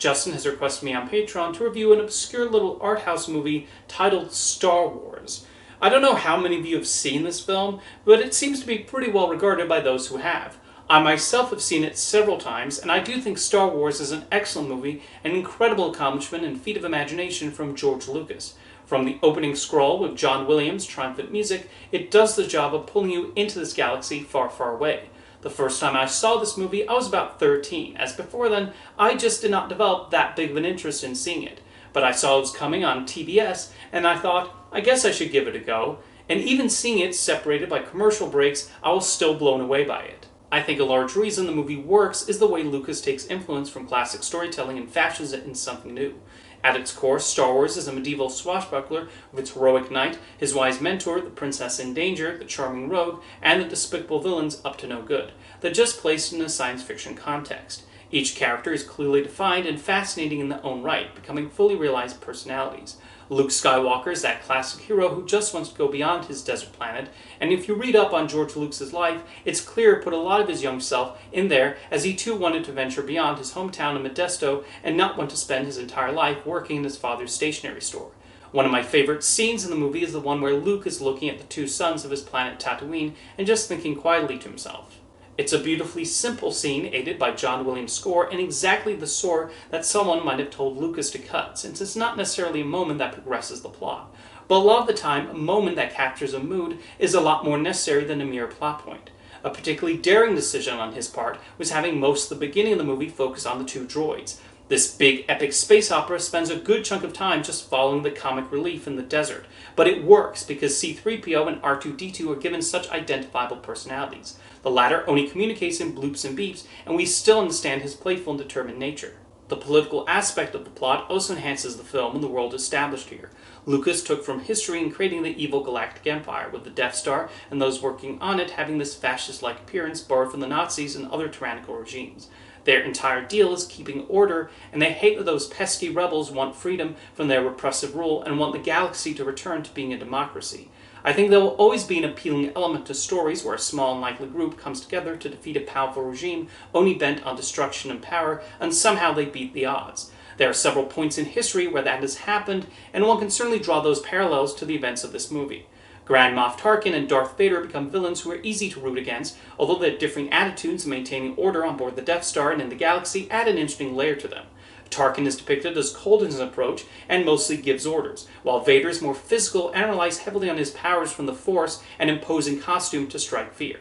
Justin has requested me on Patreon to review an obscure little art house movie titled Star Wars. I don't know how many of you have seen this film, but it seems to be pretty well regarded by those who have. I myself have seen it several times, and I do think Star Wars is an excellent movie, an incredible accomplishment and feat of imagination from George Lucas. From the opening scroll with John Williams' triumphant music, it does the job of pulling you into this galaxy far, far away. The first time I saw this movie, I was about 13, as before then, I just did not develop that big of an interest in seeing it. But I saw it was coming on TBS, and I thought, I guess I should give it a go. And even seeing it separated by commercial breaks, I was still blown away by it. I think a large reason the movie works is the way Lucas takes influence from classic storytelling and fashions it in something new. At its core, Star Wars is a medieval swashbuckler with its heroic knight, his wise mentor, the princess in danger, the charming rogue, and the despicable villains up to no good. They're just placed in a science fiction context. Each character is clearly defined and fascinating in their own right, becoming fully realized personalities. Luke Skywalker is that classic hero who just wants to go beyond his desert planet, and if you read up on George Lucas's life, it's clear he put a lot of his young self in there, as he too wanted to venture beyond his hometown of Modesto and not want to spend his entire life working in his father's stationery store. One of my favorite scenes in the movie is the one where Luke is looking at the two suns of his planet Tatooine and just thinking quietly to himself. It's a beautifully simple scene, aided by John Williams' score, and exactly the sort that someone might have told Lucas to cut, since it's not necessarily a moment that progresses the plot. But a lot of the time, a moment that captures a mood is a lot more necessary than a mere plot point. A particularly daring decision on his part was having most of the beginning of the movie focus on the two droids. This big epic space opera spends a good chunk of time just following the comic relief in the desert, but it works because C-3PO and R2-D2 are given such identifiable personalities. The latter only communicates in bloops and beeps, and we still understand his playful and determined nature. The political aspect of the plot also enhances the film and the world established here. Lucas took from history in creating the evil Galactic Empire, with the Death Star and those working on it having this fascist-like appearance borrowed from the Nazis and other tyrannical regimes. Their entire deal is keeping order, and they hate that those pesky rebels want freedom from their repressive rule and want the galaxy to return to being a democracy. I think there will always be an appealing element to stories where a small and likely group comes together to defeat a powerful regime only bent on destruction and power, and somehow they beat the odds. There are several points in history where that has happened, and one can certainly draw those parallels to the events of this movie. Grand Moff Tarkin and Darth Vader become villains who are easy to root against, although their differing attitudes in maintaining order on board the Death Star and in the galaxy add an interesting layer to them. Tarkin is depicted as cold in his approach and mostly gives orders, while Vader is more physical and relies heavily on his powers from the Force and imposing costume to strike fear.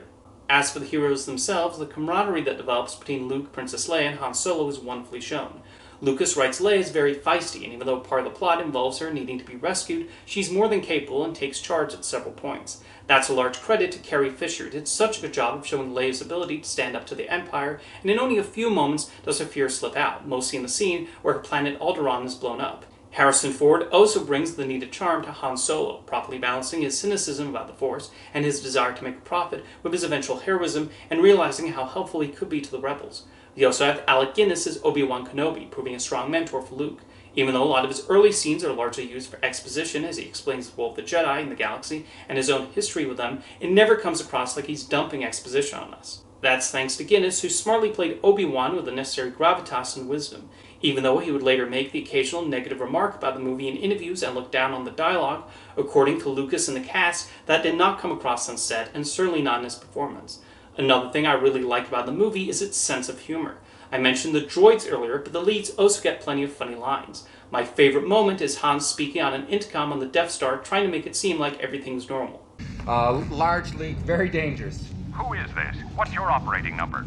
As for the heroes themselves, the camaraderie that develops between Luke, Princess Leia, and Han Solo is wonderfully shown. Lucas writes Leia is very feisty, and even though part of the plot involves her needing to be rescued, she's more than capable and takes charge at several points. That's a large credit to Carrie Fisher, who did such a good job of showing Leia's ability to stand up to the Empire, and in only a few moments does her fear slip out, mostly in the scene where her planet Alderaan is blown up. Harrison Ford also brings the needed charm to Han Solo, properly balancing his cynicism about the Force and his desire to make a profit with his eventual heroism and realizing how helpful he could be to the rebels. We also have Alec Guinness as Obi-Wan Kenobi, proving a strong mentor for Luke. Even though a lot of his early scenes are largely used for exposition as he explains the role of the Jedi in the galaxy and his own history with them, it never comes across like he's dumping exposition on us. That's thanks to Guinness, who smartly played Obi-Wan with the necessary gravitas and wisdom. Even though he would later make the occasional negative remark about the movie in interviews and look down on the dialogue, according to Lucas and the cast, that did not come across on set, and certainly not in his performance. Another thing I really liked about the movie is its sense of humor. I mentioned the droids earlier, but the leads also get plenty of funny lines. My favorite moment is Han speaking on an intercom on the Death Star, trying to make it seem like everything's normal. Large leak, very dangerous. Who is this? What's your operating number?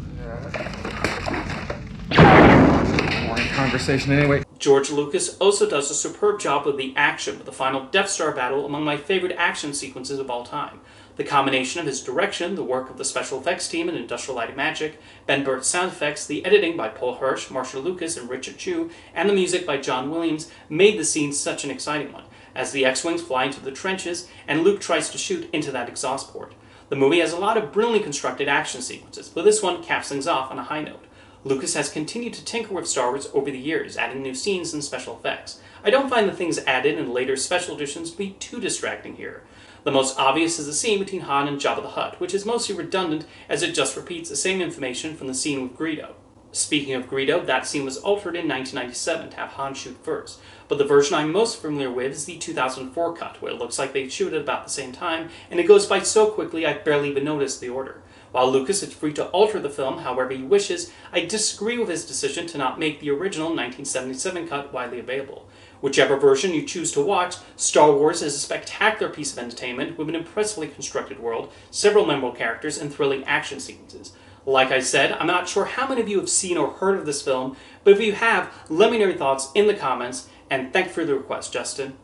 Boring conversation anyway. George Lucas also does a superb job with the action, with the final Death Star battle among my favorite action sequences of all time. The combination of his direction, the work of the special effects team and Industrial Light and Magic, Ben Burtt's sound effects, the editing by Paul Hirsch, Marshall Lucas, and Richard Chu, and the music by John Williams made the scene such an exciting one, as the X-Wings fly into the trenches and Luke tries to shoot into that exhaust port. The movie has a lot of brilliantly constructed action sequences, but this one caps things off on a high note. Lucas has continued to tinker with Star Wars over the years, adding new scenes and special effects. I don't find the things added in later special editions to be too distracting here. The most obvious is the scene between Han and Jabba the Hutt, which is mostly redundant as it just repeats the same information from the scene with Greedo. Speaking of Greedo, that scene was altered in 1997 to have Han shoot first, but the version I'm most familiar with is the 2004 cut, where it looks like they shoot at about the same time, and it goes by so quickly I barely even noticed the order. While Lucas is free to alter the film however he wishes, I disagree with his decision to not make the original 1977 cut widely available. Whichever version you choose to watch, Star Wars is a spectacular piece of entertainment with an impressively constructed world, several memorable characters, and thrilling action sequences. Like I said, I'm not sure how many of you have seen or heard of this film, but if you have, let me know your thoughts in the comments, and thanks for the request, Justin.